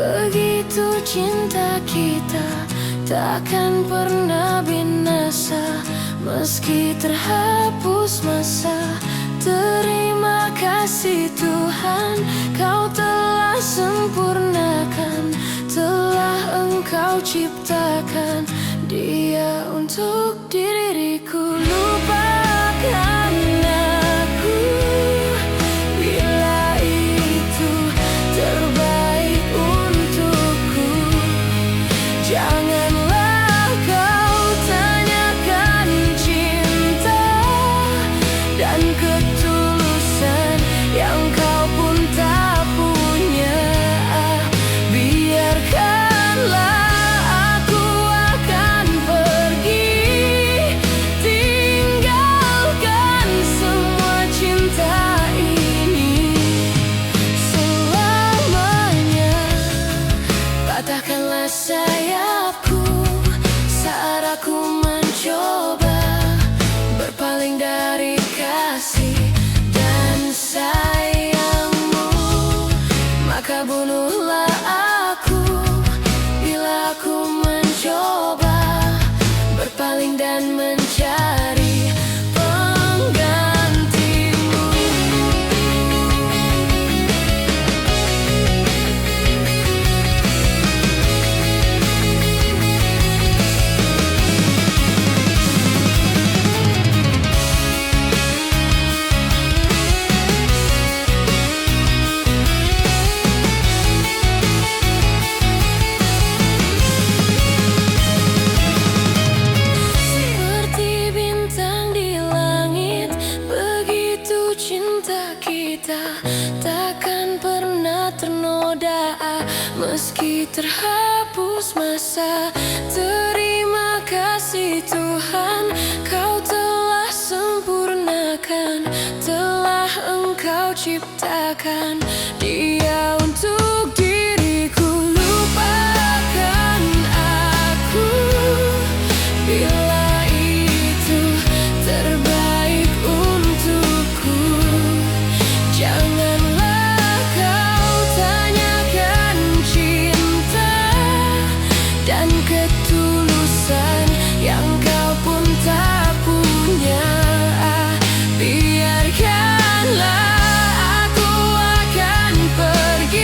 Begitu cinta kita takkan pernah binasa, meski terhapus masa. Terima kasih Tuhan, Kau telah sempurnakan, telah Engkau ciptakan Dia untuk diriku. Lupakan aku bila itu terbaik untukku. Janganlah kau tanyakan cinta dan ketulusan yang kau pun tak punya. Biarkanlah aku akan pergi, tinggalkan semua cinta ini selamanya. Patahkanlah sayapku saat aku mencoba berpaling dari kasih dan sayangmu. Maka bunuhlah aku bila aku mencoba berpaling dan mencari penggantimu. Seperti bintang di langit, begitu cinta kita takkan pernah ternoda, meski terhapus masa. Terima kasih Tuhan, Kau telah sempurnakan, telah Engkau ciptakan Dia untuk diriku. Lupakan aku bila itu terbaik untukku. Janganlah kau tanyakan cinta dan ketulusan yang kau pun tak punya. Biarkanlah aku akan pergi,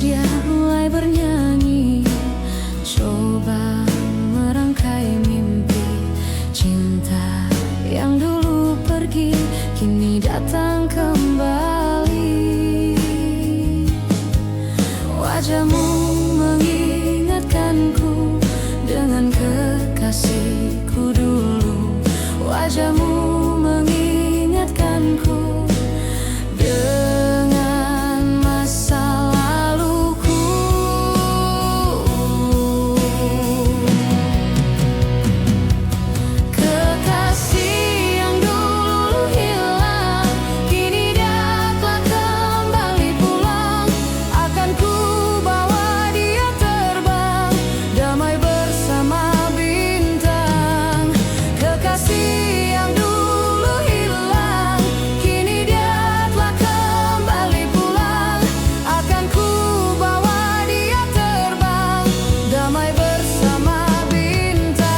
dia mulai bernyanyi, coba merangkai mimpi cinta yang dulu pergi, kini datang kembali. Wajahmu mengingatkanku dengan kekasihku dulu. Wajahmu mengingatkanku dengan masa laluku. Kekasih yang dulu hilang, kini dia telah kembali pulang. Akan ku bawa dia terbang, damai bersama bintang. Kekasih yang dulu hilang, kini dia telah kembali pulang. Akan ku bawa dia terbang, damai bersama bintang.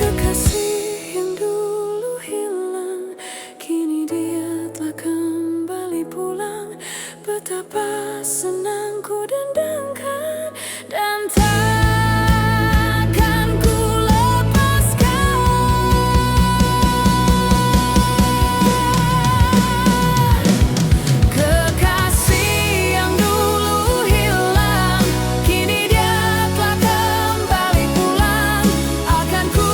Kekasih yang dulu hilang, kini dia telah kembali pulang. Betapa senang ku dendangkan dan takkan ku lepaskan. Kekasih yang dulu hilang, kini dia telah kembali pulang. Akan ku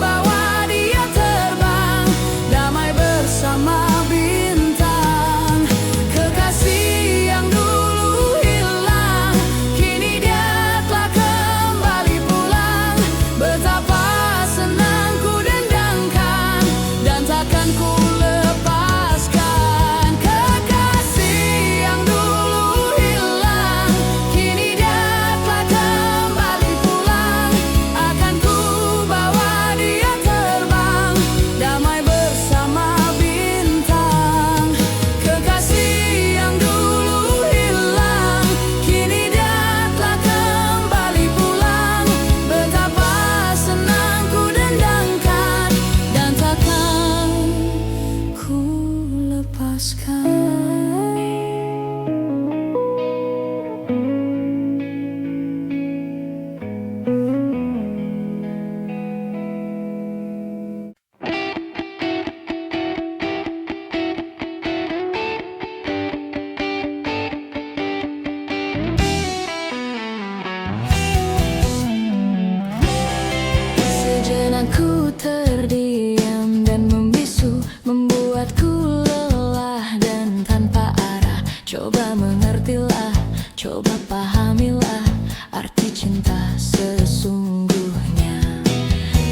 bawa dia terbang, damai bersama bintang. Kekasih yang dulu hilang, kini dia telah kembali pulang. Betapa senang ku dendangkan dan takkan ku lepaskan. Kekasih yang dulu hilang, kini dia telah kembali pulang. Akan ku bawa dia terbang, damai bersama bintang. Kekasih yang dulu hilang, kini dia telah kembali pulang. Betapa senang ku dendangkan dan takkan ku lepaskan. Sejenak ku terdiam dan membisu, membuatku lelah dan tanpa arah. Coba mengertilah, coba pahamilah arti cinta sesungguhnya,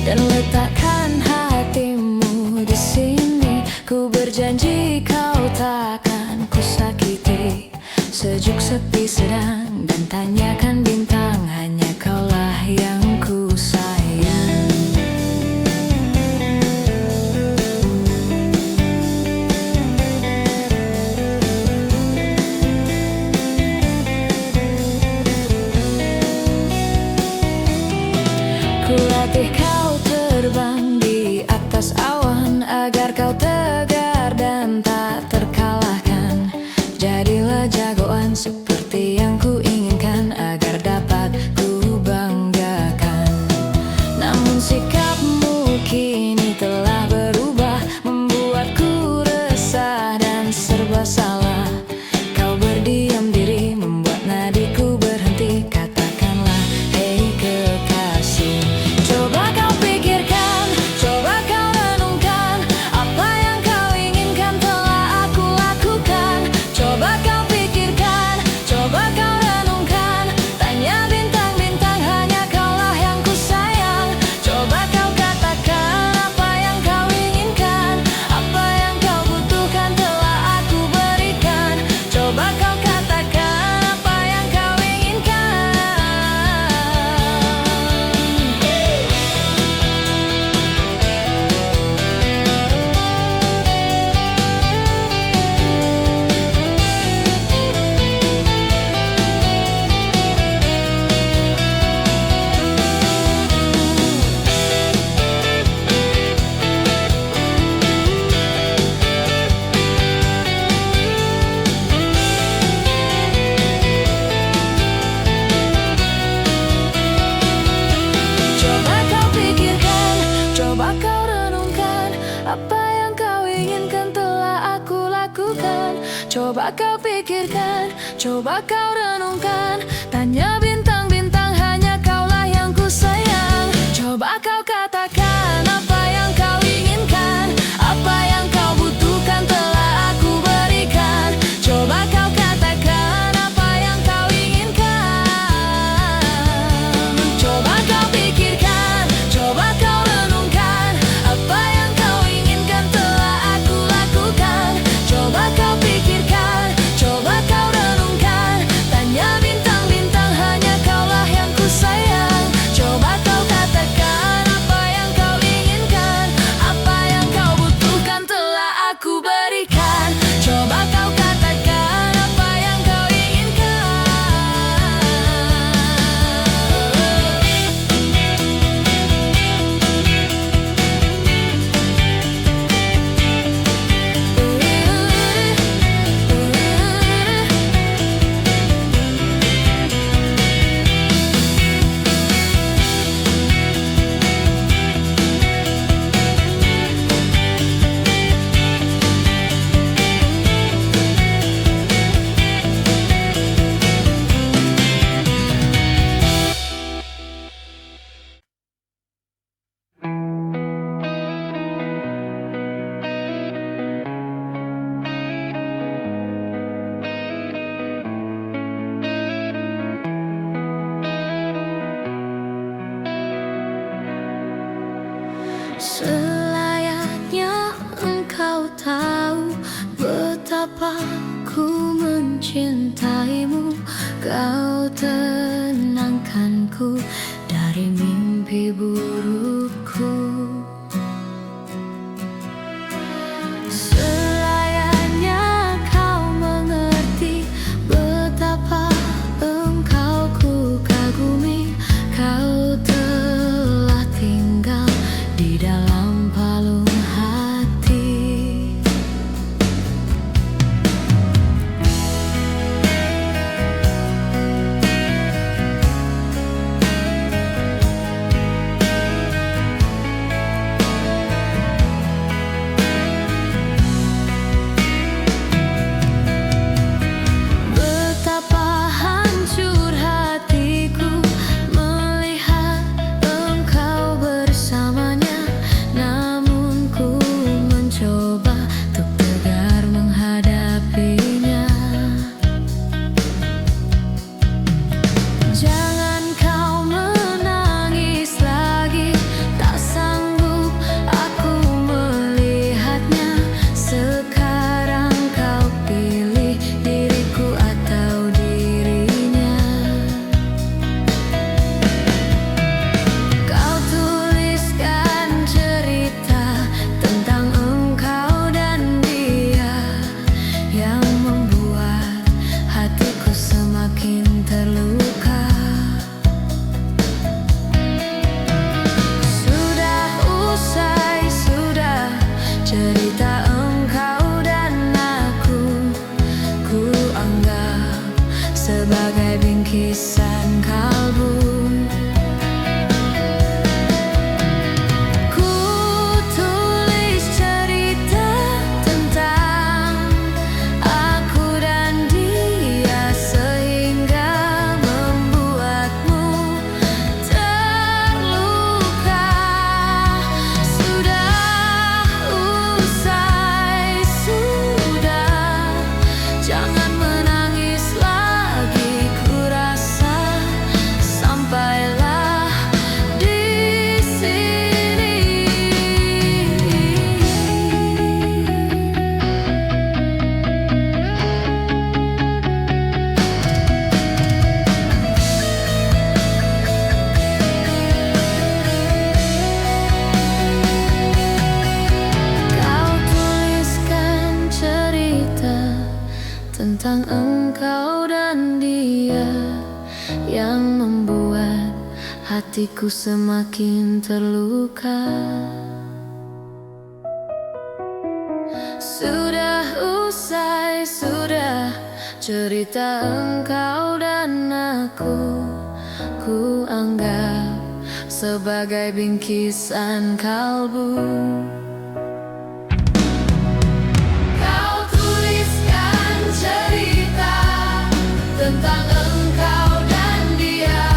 dan letakkan hatimu di sini. Ku berjanji kau takkan ku sakiti. Sejuk sepi sedang dan tanyakan bintang, hanya kaulah yang ku sayang. Ku latih kau terbang di atas awan, agar kau tegar dan tak terkalahkan. Jadilah jagoan seperti yang ku inginkan, agar dapat ku banggakan. Namun sikapmu kini telah berubah, membuatku resah dan serba salah. Kau berdiam diri, membuat nadiku berhenti. Katakanlah, hei kekasih, coba kau Coba kau pikirkan, coba kau renungkan. Tanya bintang-bintang, hanya kaulah yang ku sayang. Coba kau katakan apa yang kau inginkan, apa yang kau butuhkan telah aku berikan. Coba kau katakan apa yang kau inginkan. Coba kau pikirkan, coba kau renungkan. Apa yang kau inginkan telah aku lakukan. Coba kau pikirkan, coba kau renungkan. Tanya bintang-bintang, hanya kaulah yang ku sayang. Coba kau katakan apa yang kau inginkan, apa yang kau butuhkan telah aku berikan. Coba kau katakan apa yang kau inginkan. Selayaknya engkau tahu betapa ku mencintaimu. Kau tenangkanku dari mimpi burukku. Selayaknya kau mengerti betapa engkau ku kagumi. Kau telah tinggal di dalam palung hati. Betapa hancur hatiku melihat engkau bersamanya. Namun ku mencoba untuk tegar menghadapinya. Jangan kau menangis lagi, tak sanggup aku melihatnya. Sekarang kau pilih diriku atau dirinya. Kau tuliskan cerita tentang engkau dan dia yang membuat hatiku semakin terluka. Sudah usai, sudah cerita engkau dan aku. Ku anggap sebagai bingkisan kalbu. Ku tulis cerita tentang aku dan dia sehingga membuatmu terluka. Sudah usai, sudah, jangan menangis lagi. Ku rasa sampailah di sini. Kau tuliskan cerita tentang engkau dan dia yang membuat hatiku semakin terluka. Sudah usai, sudah cerita engkau dan aku. Ku anggap sebagai bingkisan kalbu. Kau tuliskan cerita tentang engkau dan dia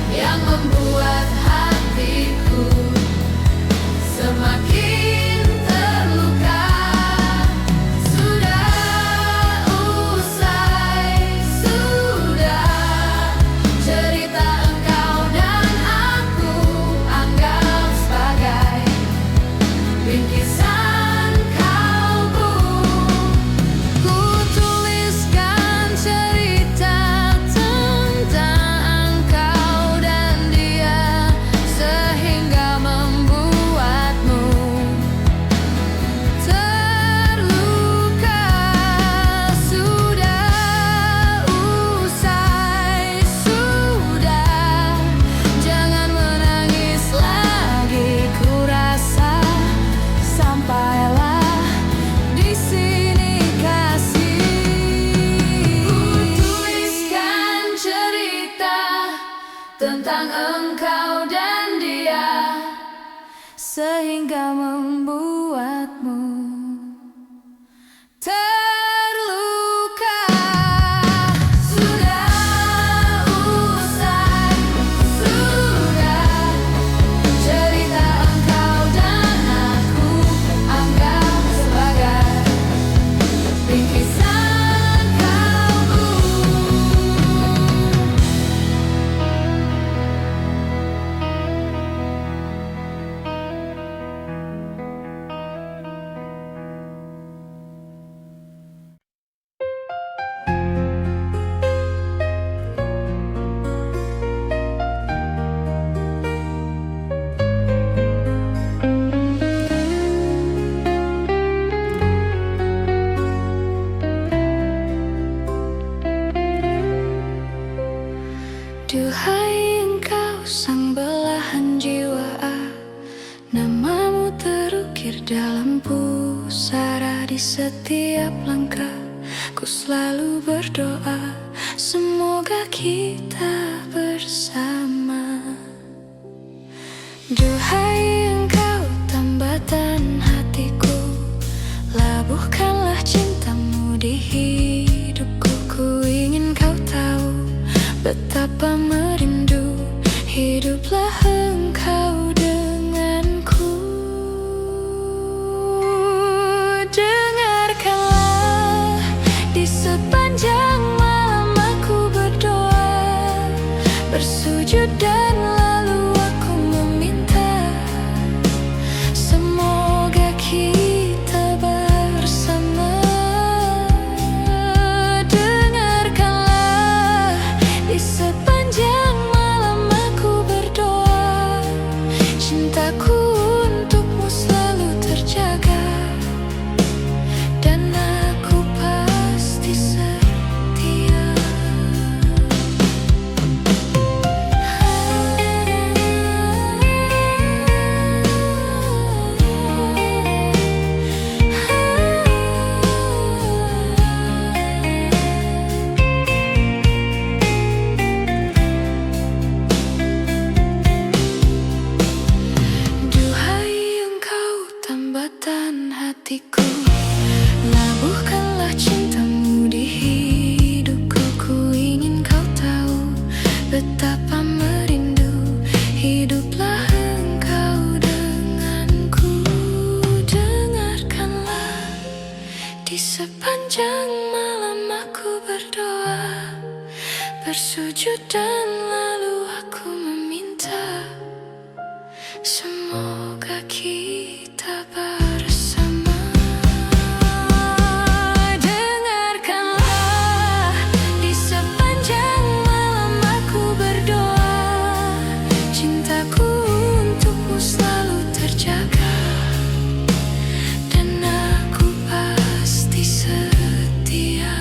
yang membuat hatiku semakin terluka. Sudah usai, sudah cerita engkau dan aku anggap sebagai bingkisan kalbu. Ku tuliskan cerita tentang engkau dan dia sehingga membuatmu terluka. Sudah usai, sudah jangan menangis lagi. Ku rasa sampailah di sini kasih. Ku tuliskan cerita tentang engkau dan dia sehingga membuatmu terluka. Sudah usai, sudah cerita engkau dan aku anggap sebagai bingkisan kalbu. Duhai engkau sang belahan jiwa, namamu terukir dalam pusara. Di setiap langkah ku selalu berdoa, semoga kita bersama. Duhai engkau tambatan hatiku, labuhkanlah cintamu di hidupku. Ku ingin kau tahu betapa merindu hiduplah engkau denganku. Dengarkanlah di sepanjang malam aku berdoa, bersujud dan lalu aku meminta, semoga kita bersama. Dengarkanlah di sepanjang malam aku berdoa, cintaku untukmu selalu terjaga dan aku pasti setia. Duhai engkau tambatan hatiku, labuhkanlah cintamu di hidupku. Ku ingin kau tahu betapa merindu hiduplah engkau denganku. Dengarkanlah di sepanjang malam aku berdoa, bersujud dan lalu aku meminta, semoga kita bersama. Dengarkanlah di sepanjang malam aku berdoa, cintaku untukmu selalu terjaga dan aku pasti setia.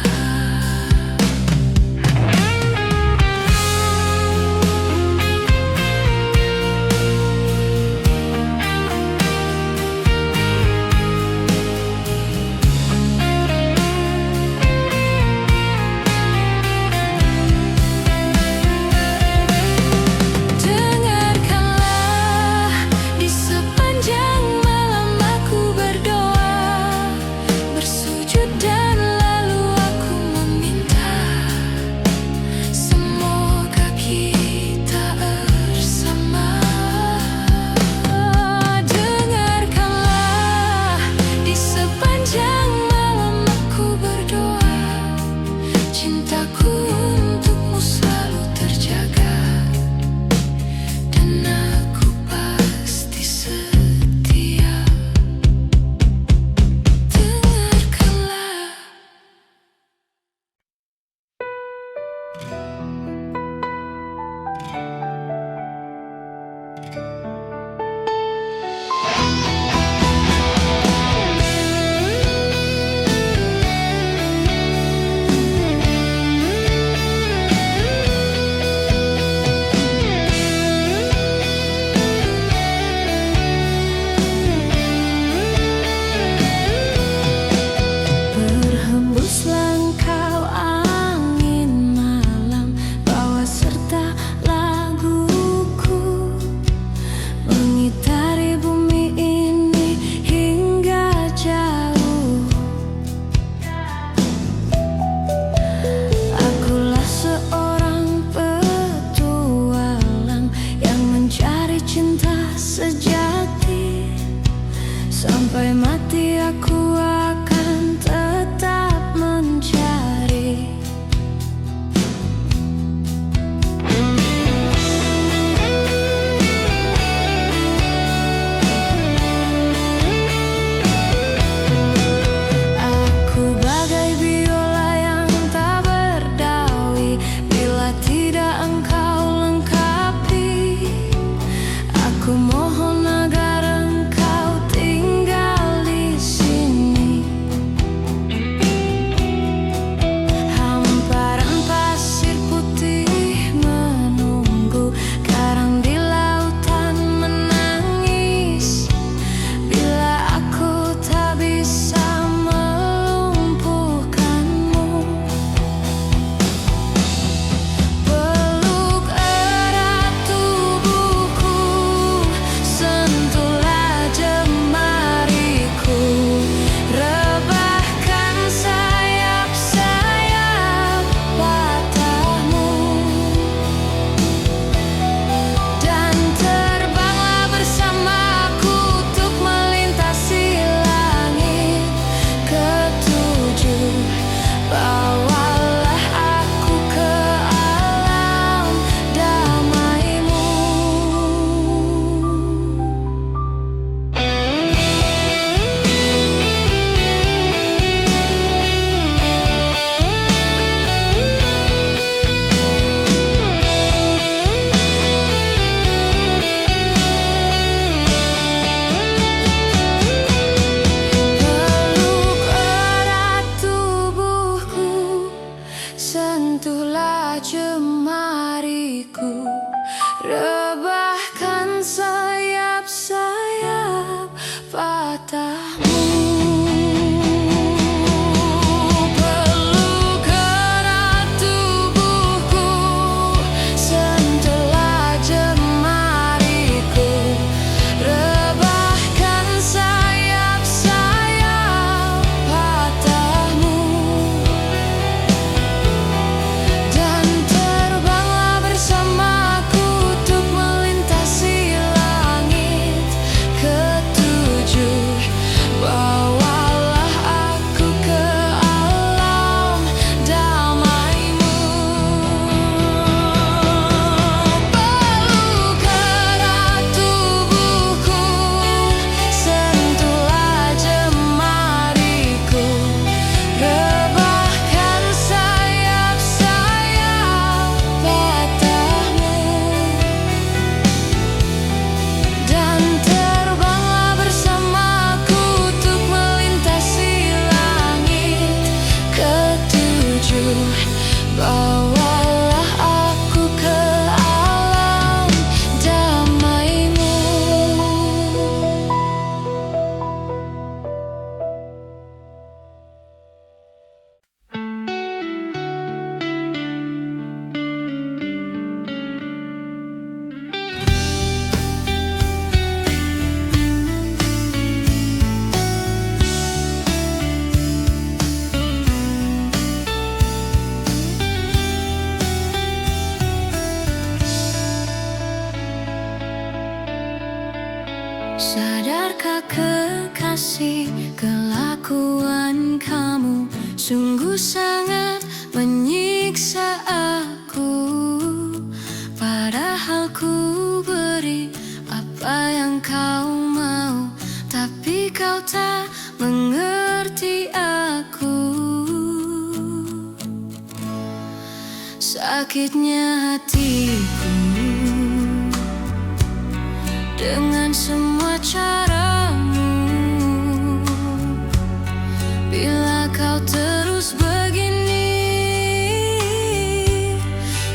Sadarkah kekasih, kelakuan kamu sungguh sangat menyiksa aku. Padahal ku beri apa yang kau mau, tapi kau tak mengerti aku. Sakitnya hatiku dengan semua caramu. Bila kau terus begini,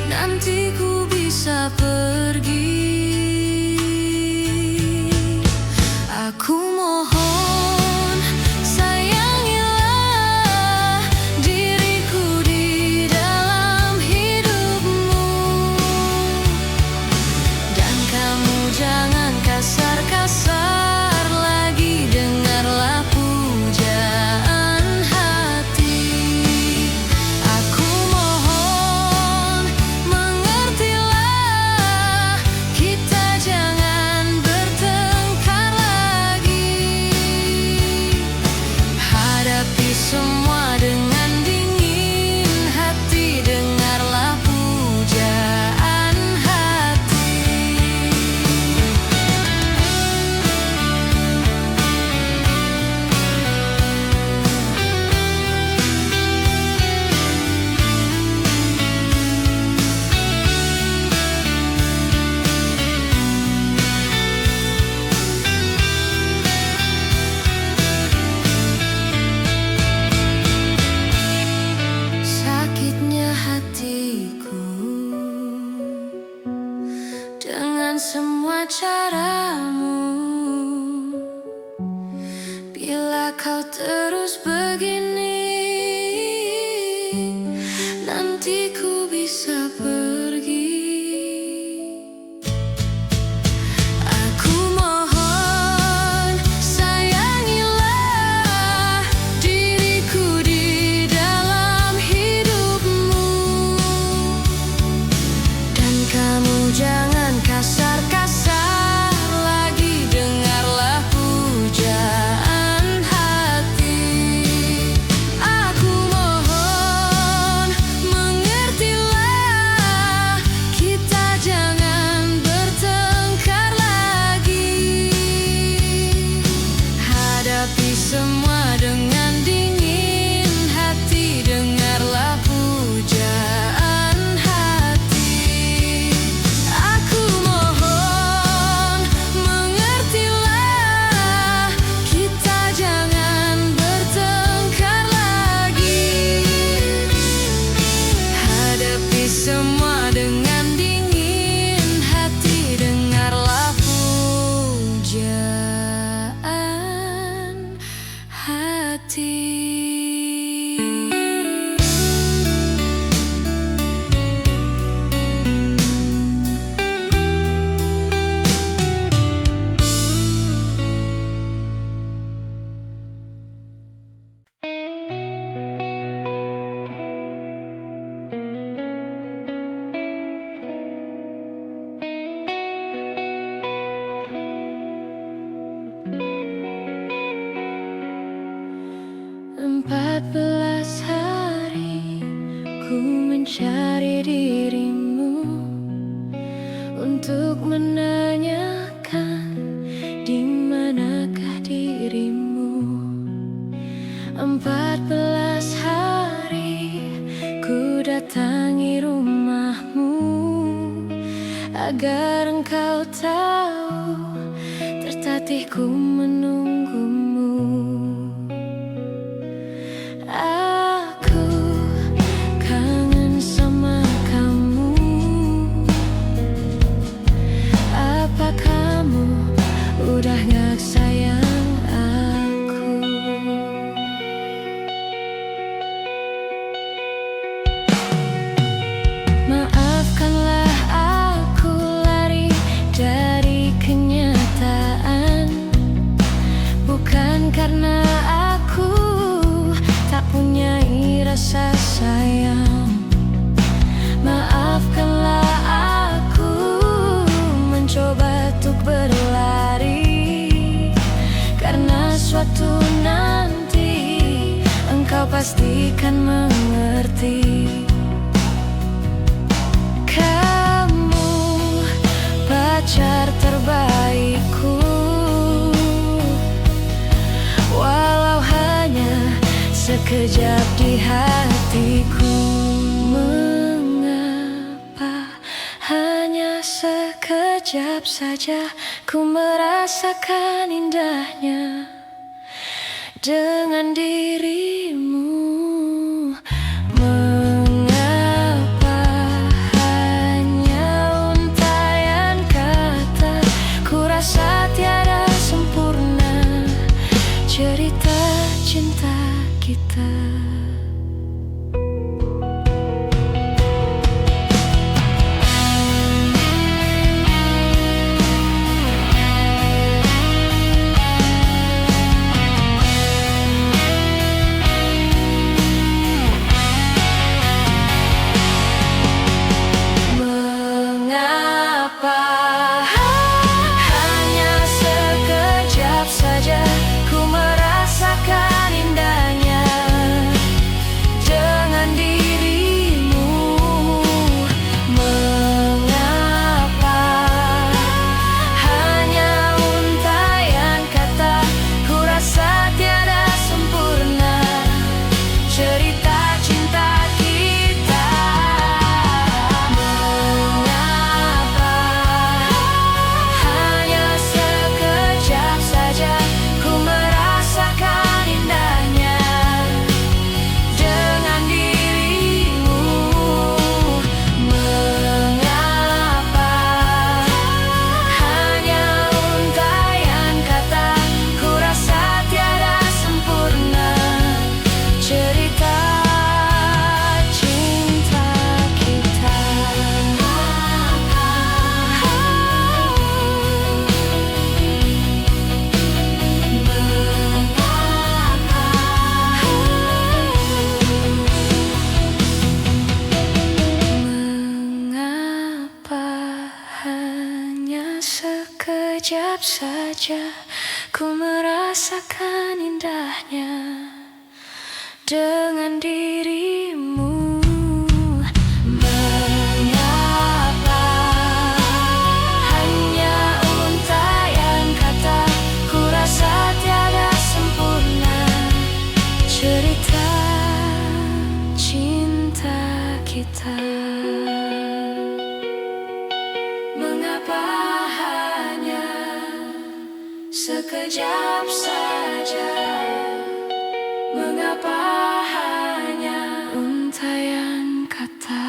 nanti ku bisa pergi. Aku mohon, sayangilah diriku di dalam hidupmu. Dan kamu jangan kasar-kasar lagi, dengarlah pujaan hati. Aku mohon, mengertilah, kita jangan bertengkar lagi. Hadapi semua dengan dingin hati, dengarlah pujaan hati. Sakitnya hatiku dengan semua caramu. Bila kau terus begini, nanti ku bisa pergi. Aku mohon, sayangilah diriku di dalam hidupmu. Dan kamu jangan kasar-kasar lagi, dengarlah pujaan hati. Aku mohon, mengertilah, kita jangan bertengkar lagi. Hadapi semua dengan dingin hati, dengarlah pujaan hati. Aku mohon, mengertilah, kita jangan bertengkar lagi. Hadapi semua dengan dingin hati, dengarlah pujaan hati. mencari dirimu untuk menanyakan di manakah dirimu. 14 hari ku datangi rumahmu agar engkau tahu tertatih ku menunggumu. Aku kangen sama kamu. Apa kamu udah gak sayang aku? Maafkanlah aku lari dari kenyataan. kau pastikan mengerti. Kamu pacar terbaikku, walau hanya sekejap di hatiku. Mengapa hanya sekejap saja ku merasakan indahnya dengan dirimu? Mengapa hanya untaian kata, ku rasa tiada sempurna cerita cinta kita. Sekejap saja ku merasakan indahnya dengan dirimu. Mengapa hanya untaian kata, ku rasa tiada sempurna cerita cinta kita. Mengapa sekejap saja, mengapa hanya untaian kata?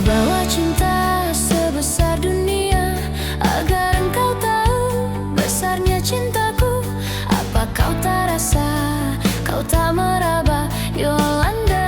Bawa cinta sebesar dunia agar engkau tahu besarnya cintaku. Apa kau tak rasa, kau tak meraba, Yolanda?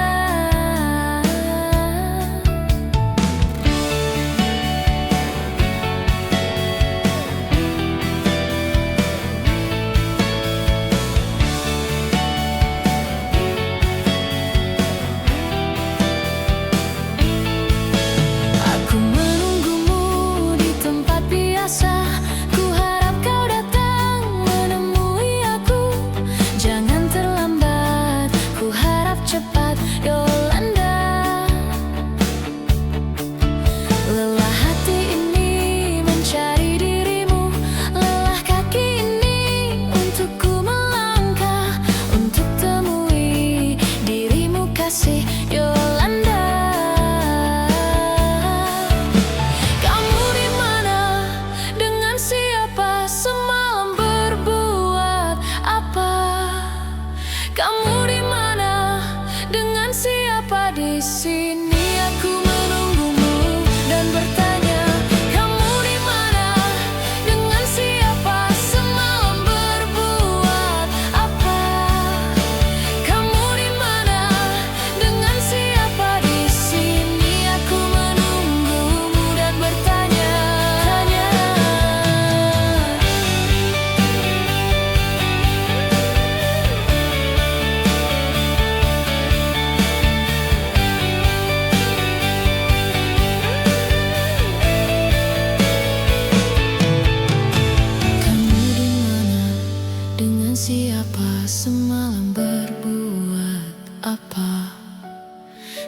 Dengan apa?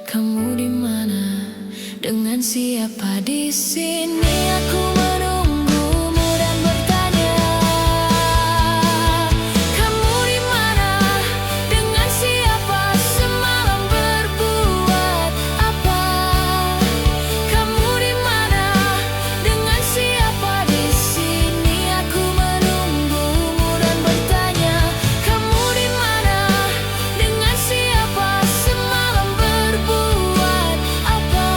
Kamu di mana? Dengan siapa di sini? Aku menunggumu dan bertanya. Kamu di mana? Dengan siapa? Semalam berbuat apa? Kamu di mana? Dengan siapa di sini? Aku menunggumu dan bertanya. Kamu di mana? Dengan siapa? Semalam berbuat apa?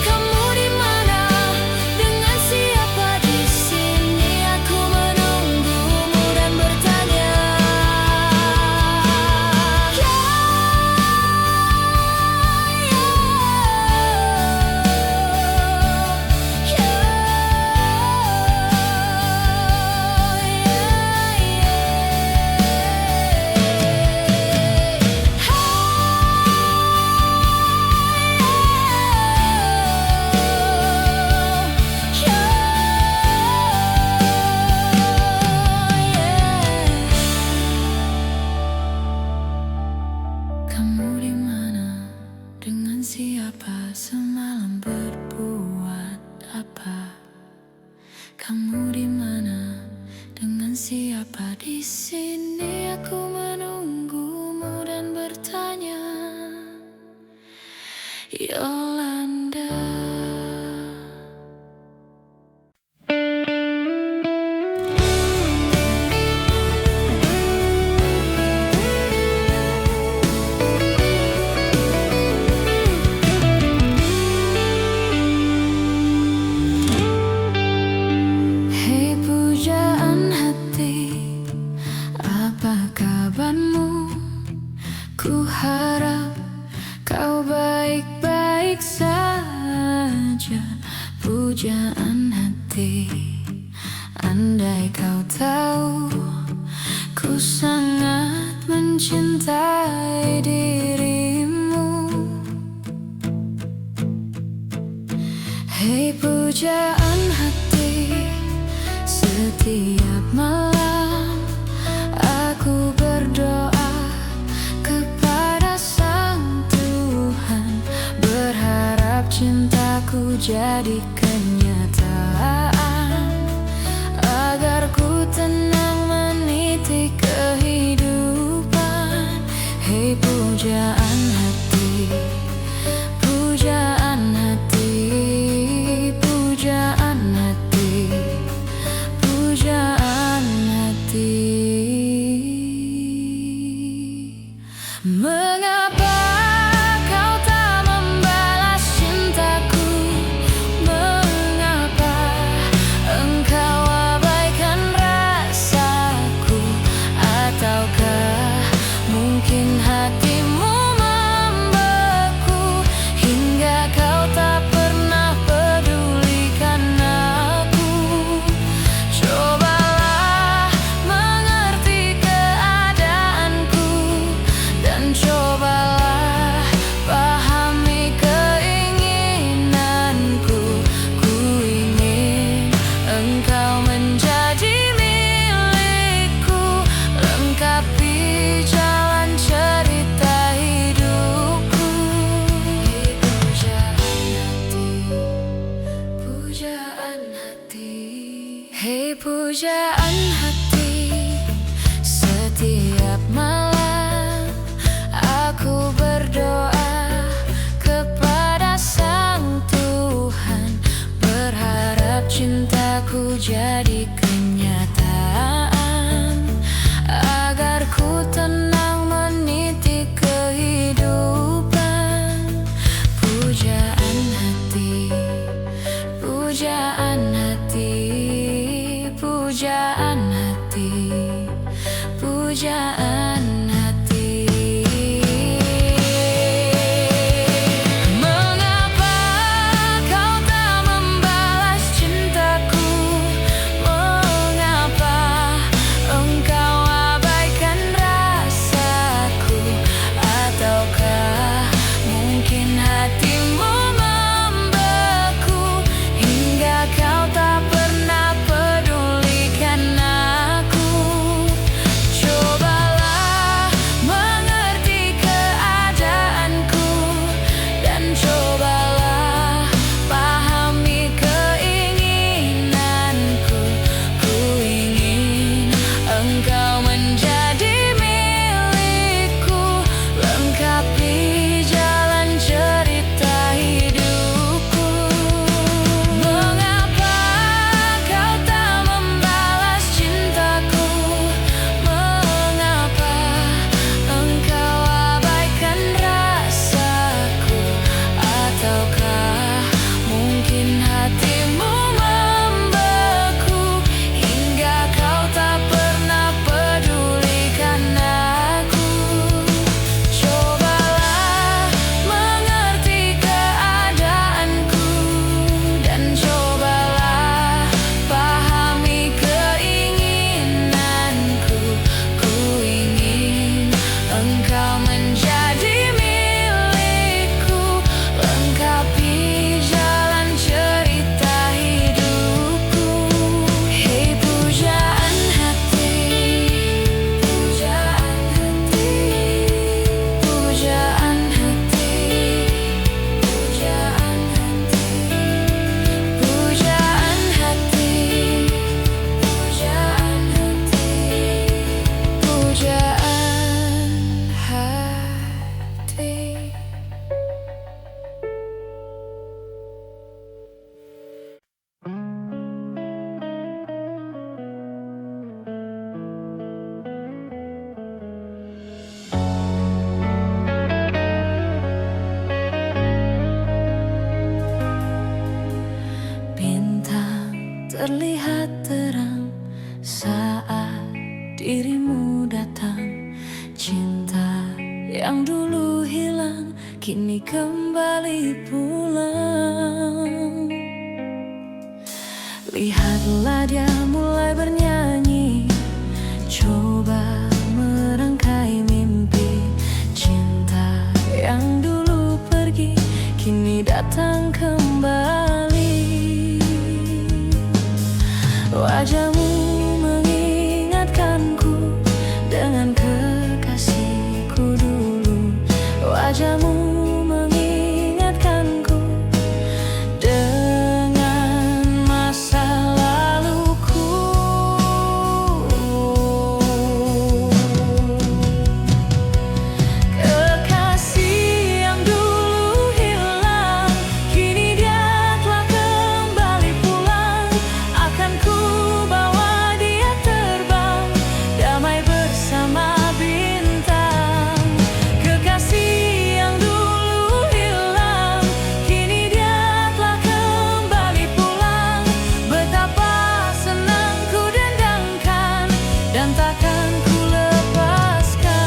Kamu di mana? Dengan siapa di sini? Aku menunggumu dan bertanya. Kamu di mana? Dengan siapa? Semalam berbuat apa? Kamu di mana? Dengan siapa di sini? Aku menunggumu dan bertanya. Yolanda. Hei pujaan hati, apa kabarmu? Ku harap kau baik-baik saja. Pujaan hati, andai kau tahu, ku sangat mencintai dirimu. Hei pujaan hati, setiap malam aku berdoa kepada Sang Tuhan, berharap cintaku jadi kenyataan, agar ku tenang meniti kehidupan. Hei pujaan hati, pujaan hati, pujaan hati, pujaan hati. Mengapa kau tak membalas cintaku? Mengapa engkau abaikan rasaku? Ataukah mungkin hatimu membeku hingga kau tak pernah pedulikan aku? Cobalah mengerti keadaanku dan cobalah pahami keinginanku. Ku ingin engkau menjadi milikku, lengkapi jalan cerita hidupku. Hei pujaan hati, pujaan hati, hei pujaan hati, setiap malam aku berdoa kepada Sang Tuhan, berharap cintaku jadi kenyataan, agar ku tenang meniti kehidupan. Pujaan hati, pujaan hati, pujaan hati, pujaan hati. dulu hilang kini kembali pulang. Lihatlah dia mulai bernyanyi, coba merangkai mimpi. Cinta yang dulu pergi kini datang kembali. Wajahmu mengingatkanku dengan kekasihku dulu. Wajahmu mengingatkanku dengan masa laluku. Kekasih yang dulu hilang kini dia telah kembali pulang. Akan ku bawa dia terbang damai bersama bintang. Kekasih yang dulu hilang kini dia telah kembali pulang. Betapa senang ku dendangkan dan takkan ku lepaskan.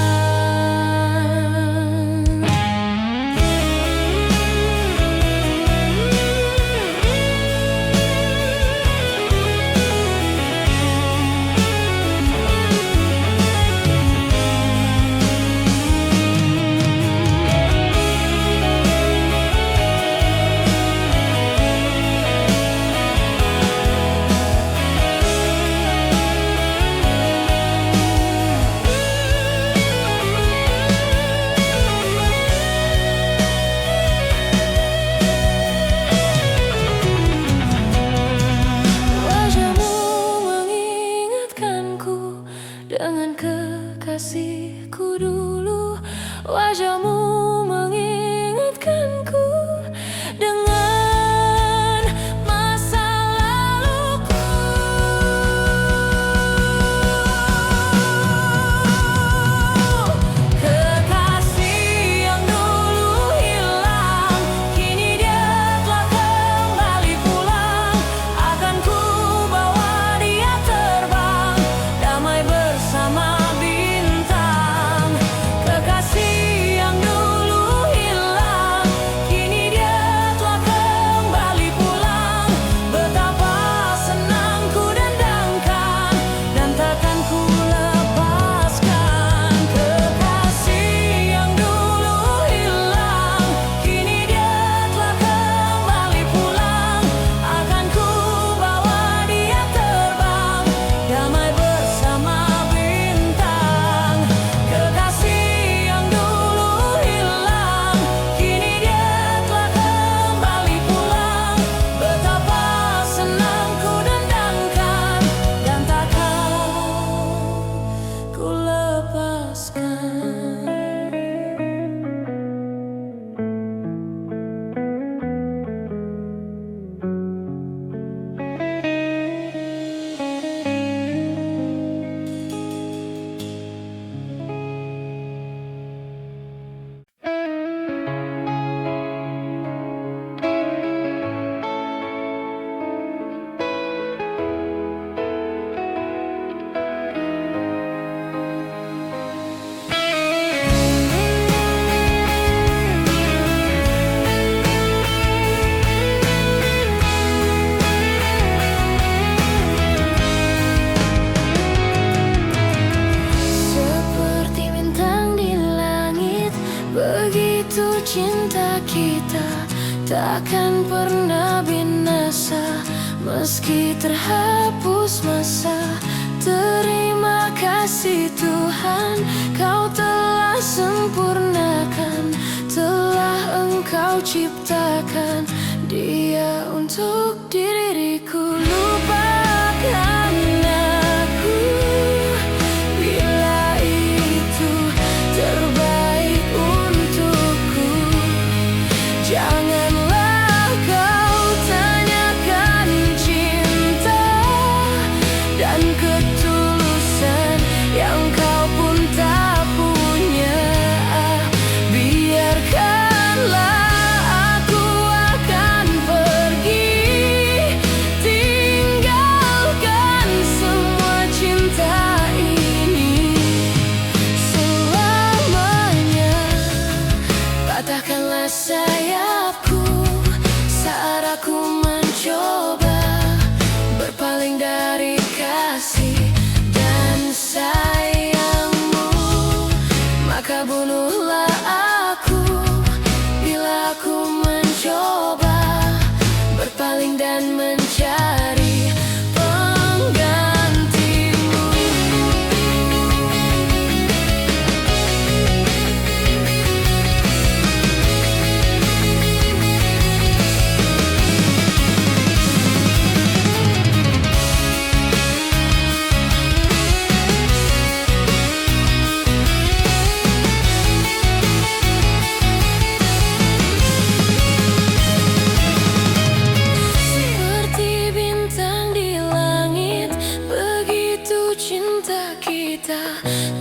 Wajahmu mengingatkanku dengan kekasihku dulu. Wajahmu mengingatkanku dengan masa laluku. Kekasih yang dulu hilang kini dia telah kembali pulang. Akan ku bawa dia terbang damai bersama bintang. Kekasih yang dulu hilang kini dia telah kembali pulang. Betapa senang ku dendangkan dan takkan ku lepaskan. Kekasih yang dulu hilang kini dia telah kembali pulang. Akan ku bawa dia terbang damai bersama bintang. Kekasih yang dulu hilang kini dia telah kembali pulang. Betapa senang ku dendangkan dan takkan ku lepaskan. Seperti bintang di langit, begitu cinta kita takkan pernah binasa meski terhapus masa. Terima kasih Tuhan, Kau telah sempurnakan, telah Engkau ciptakan Dia untuk diriku. Lupakan aku bila itu terbaik untukku. Janganlah kau tanyakan cinta dan ketulusan yang kau pun tak punya. Biarkanlah aku akan pergi sayapku saat aku mencoba berpaling dari kasih dan sayangmu. Maka bunuhlah aku bila aku mencoba berpaling dan mencari penggantimu.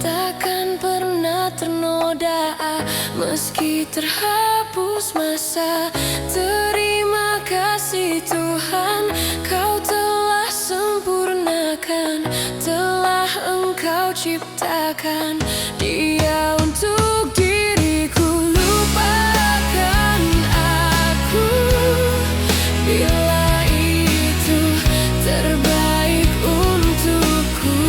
Takkan pernah ternoda meski terhapus masa. Terima kasih Tuhan, Kau telah sempurnakan, telah Engkau ciptakan Dia untuk diriku. Lupakan aku bila itu terbaik untukku.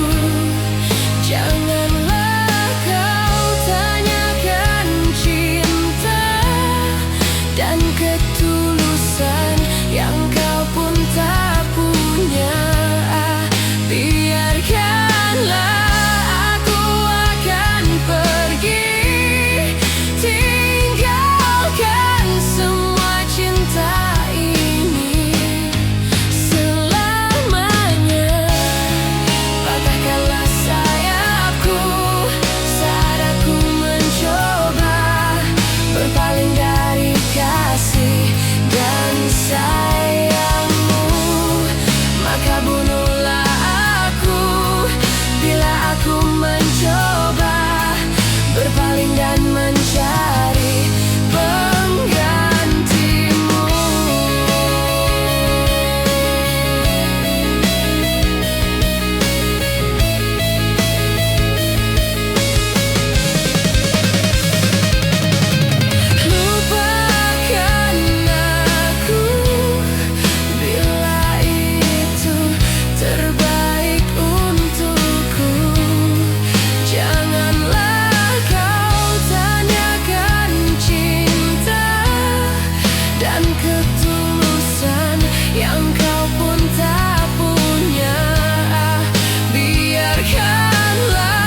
Janganlah kau tanyakan cinta dan ketulusan yang kau pun tak punya. Biarkanlah aku akan pergi, tinggalkan semua cinta ini selamanya. Patahkanlah sayapku saat aku mencoba berpaling dari kasih dan sayangmu. Maka bunuhlah aku bila aku mencoba berpaling dan mencari penggantimu. Lupakan aku bila itu terbaik untukku. Janganlah kau tanyakan cinta dan ketulusan yang kau pun tak punya. Biarkanlah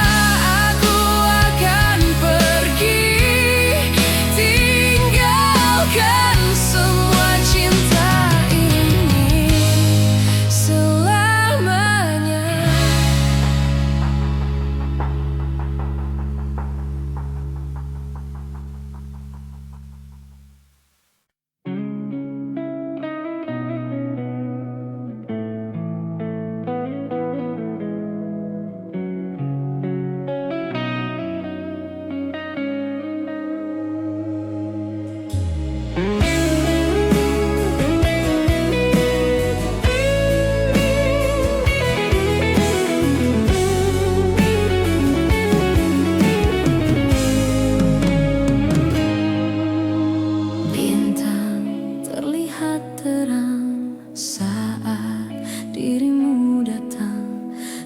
aku akan pergi, tinggalkan semua cinta ini selamanya. Bintang terlihat terang saat dirimu datang.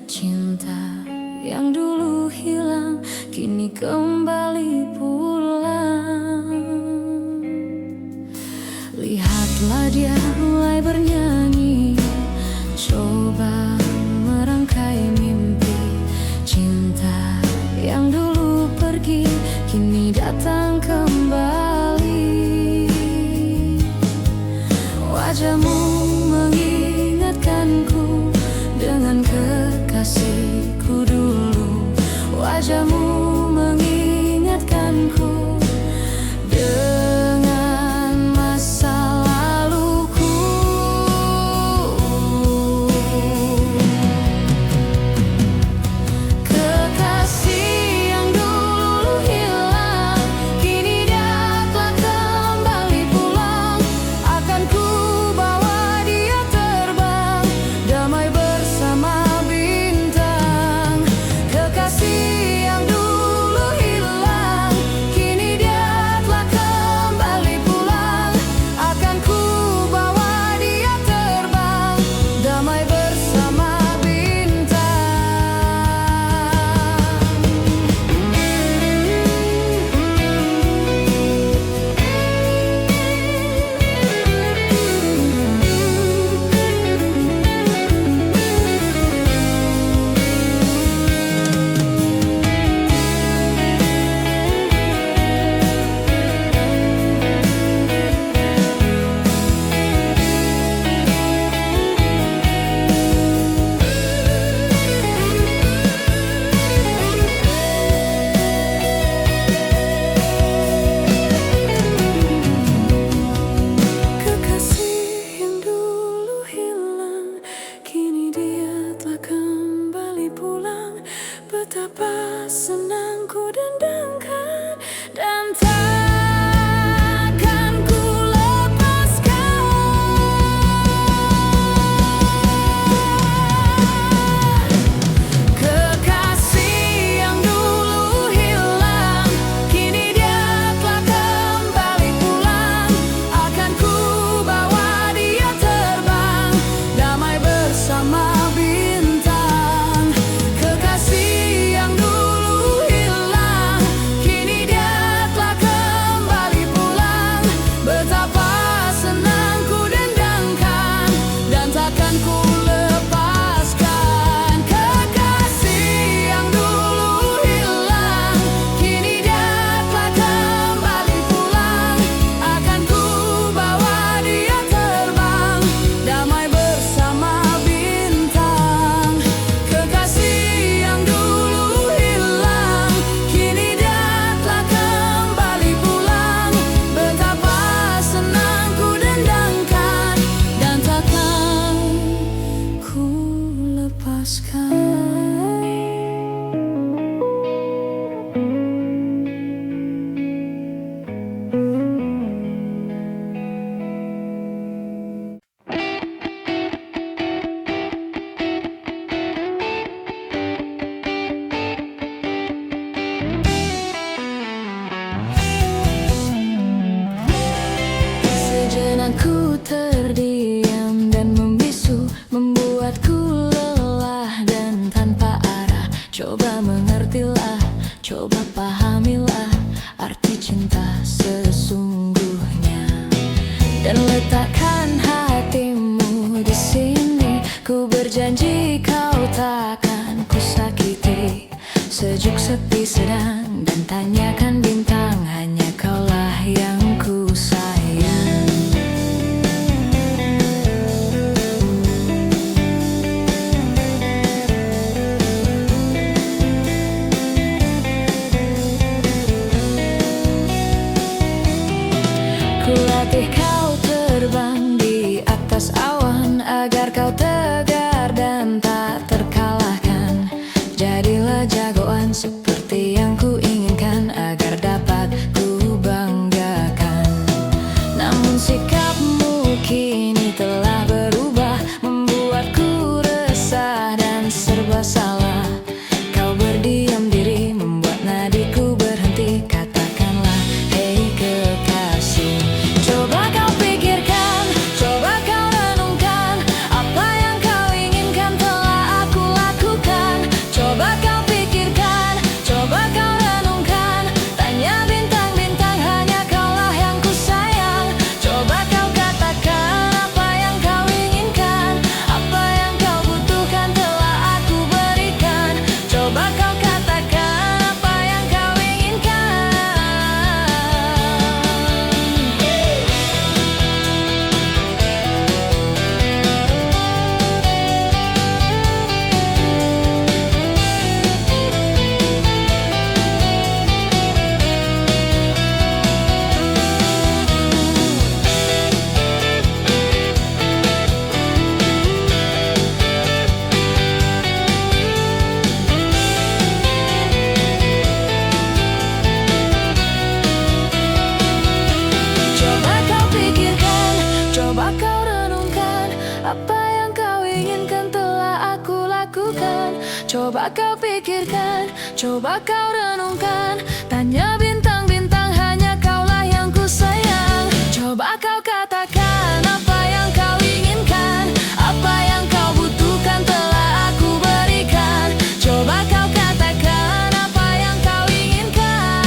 Cinta yang dulu hilang kini kembali pulang. Lihatlah dia mulai bernyanyi, coba merangkai mimpi. Cinta yang dulu pergi kini datang kembali. Wajahmu mengingatkanku dengan kekasihku dulu. Wajahmu mengingatkanku dengan masa laluku. terdiam dan membisu, membuatku lelah dan tanpa arah. Coba mengertilah, coba pahamilah arti cinta sesungguhnya, dan letakkan hatimu di sini. Ku berjanji kau takkan ku sakiti. Sejuk, sepi, sedang, dan tanyakan bintang, hanya kaulah yang ku sayang. Ku latih kau terbang di atas awan, agar kau tegar dan tak terkalahkan. Jadilah jagoan seperti yang ku inginkan, agar dapat ku banggakan. Namun sikapmu kini telah berubah, membuatku resah dan serba salah. Kau berdiam diri, membuat nadiku berhenti. Katakanlah, hei kekasih. Coba kau pikirkan, coba kau renungkan, apa yang kau inginkan telah aku lakukan. Coba kau pikirkan, coba kau renungkan, tanya bintang-bintang, hanya kaulah yang ku sayang. Coba kau katakan apa yang kau inginkan, apa yang kau butuhkan telah aku berikan. Coba kau katakan apa yang kau inginkan. Coba kau pikirkan, coba kau renungkan, apa yang kau inginkan telah aku lakukan. Coba kau pikirkan, coba kau renungkan, tanya bintang-bintang, hanya kaulah yang ku sayang. Coba kau katakan apa yang kau inginkan, apa yang kau butuhkan telah aku berikan. Coba kau katakan apa yang kau inginkan.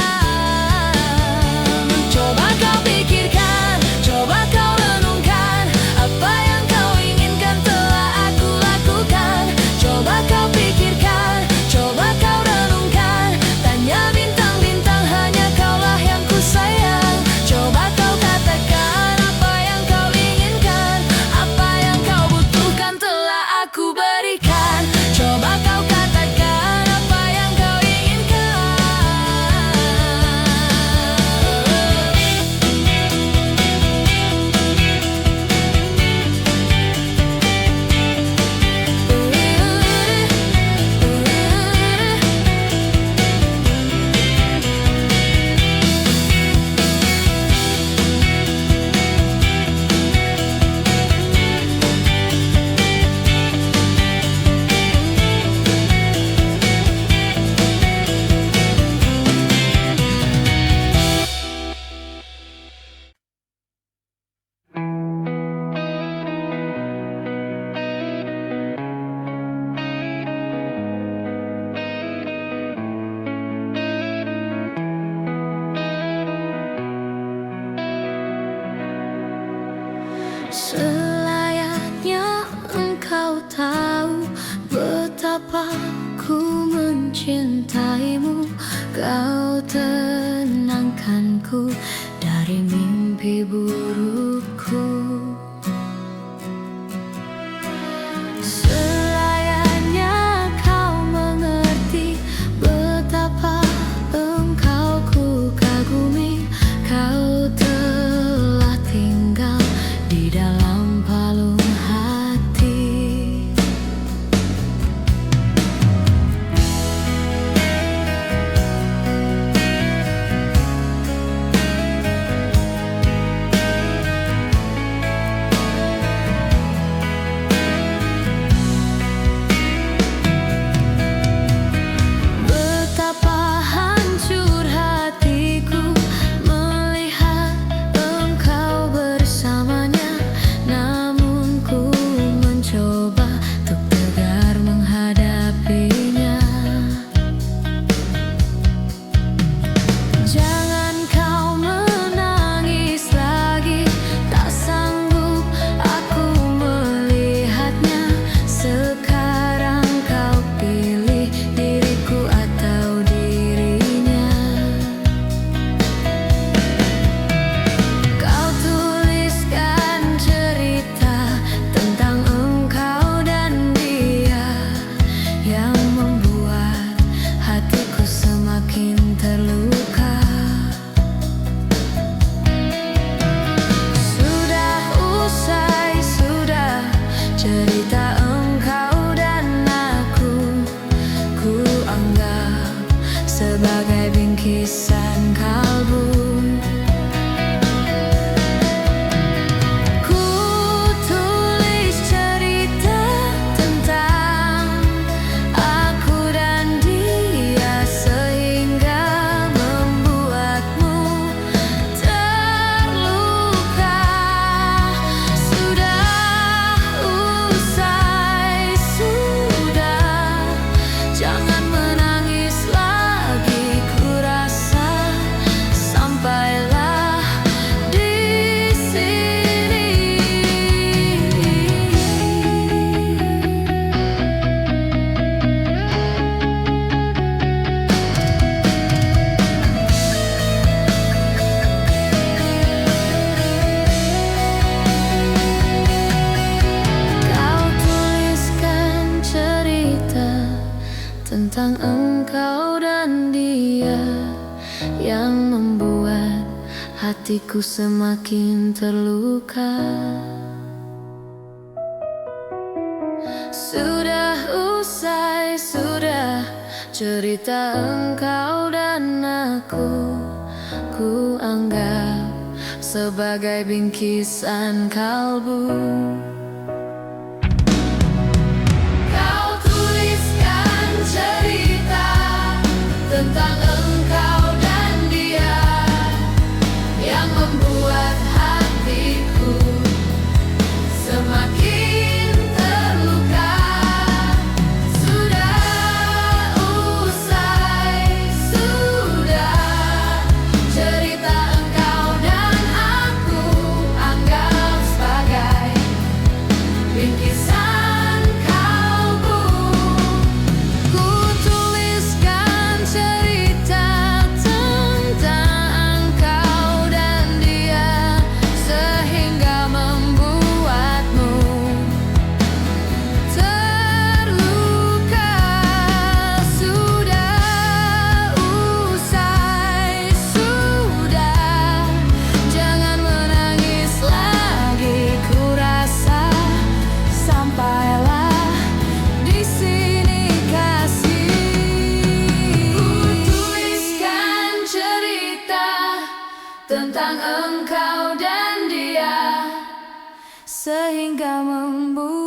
Coba kau pikirkan, coba kau renungkan, apa yang kau inginkan telah aku lakukan. Coba kau pikirkan, coba kau renungkan, tanya bintang-bintang, hanya kaulah yang ku sayang. Coba kau katakan apa yang kau inginkan, apa yang kau butuhkan telah aku berikan. Coba kau katakan apa yang kau inginkan. Selayaknya engkau tahu betapa ku mencintaimu. Kau tenangkanku dari mimpi burukku. Selayaknya kau mengerti betapa engkau ku kagumi. Kau telah tinggal di dalam palung hati. hatiku semakin terluka. Sudah usai, sudah cerita engkau dan aku. Ku anggap sebagai bingkisan kalbu. Kau tuliskan cerita tentang engkau dan dia yang membuat hatiku semakin terluka. Sudah usai, sudah cerita engkau dan aku anggap sebagai bingkisan kalbu. Ku tuliskan cerita tentang engkau dan dia sehingga membuatmu terluka. Sudah usai, sudah jangan menangis lagi. Ku rasa sampailah di sini kasih. Ku tuliskan cerita tentang engkau dan dia sehingga membuat